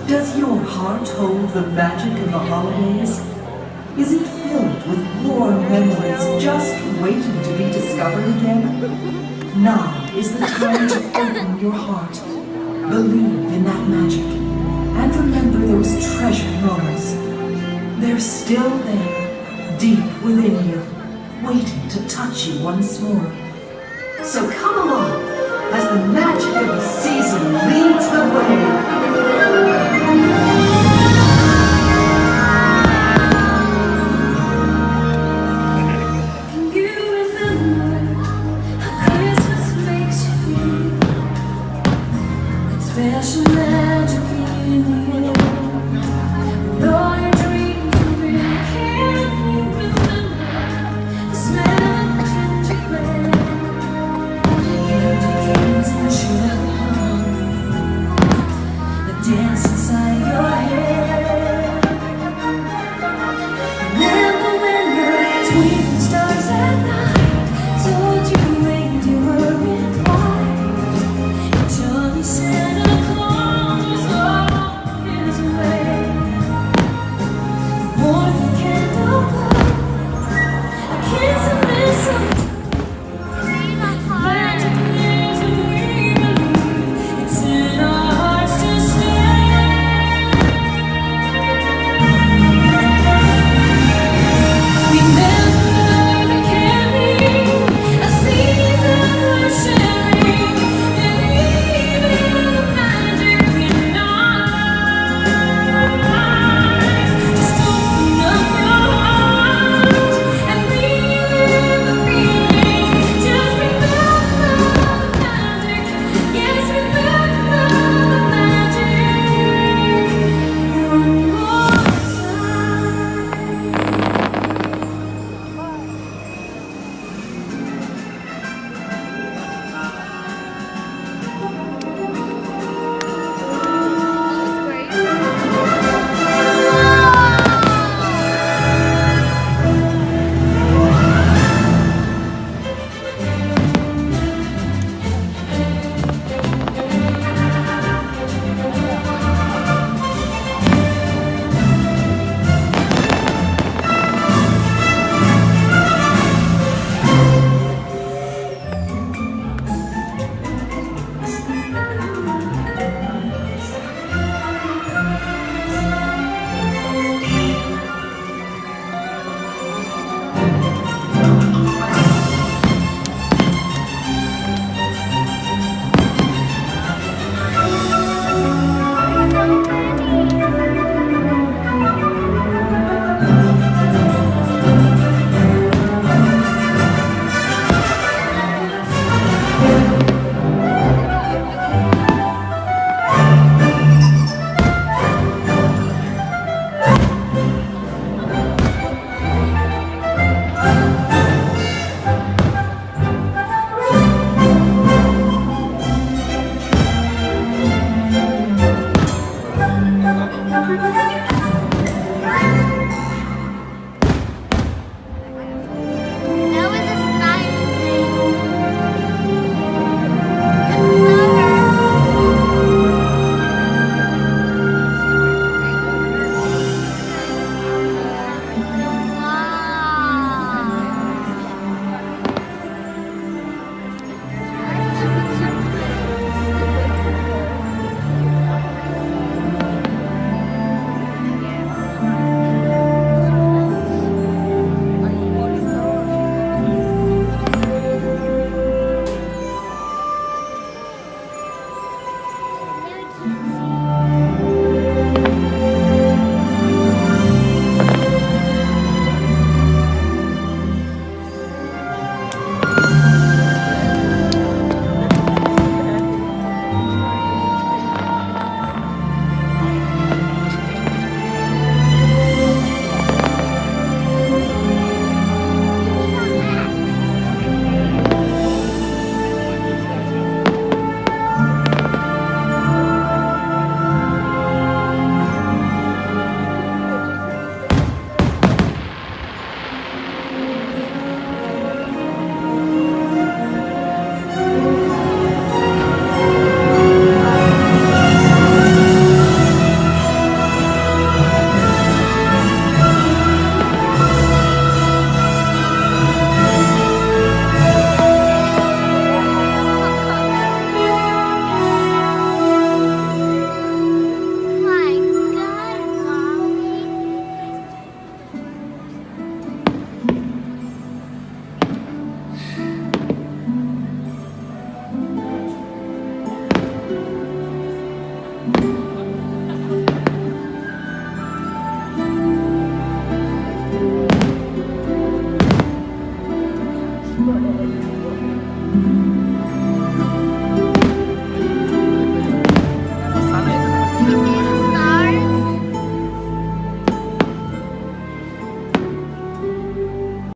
Does your heart hold the magic of the holidays? Is it filled with warm memories just waiting to be discovered again? Now is the time to open your heart, believe in that magic, and remember those treasured moments. They're still there, deep within you, waiting to touch you once more. So come along as the magic of the season leads the way. Special magic in the air. With all your dreams, you really can't remember the smell of gingerbread, candy canes and sugar plum that dance inside your head. Remember when the twins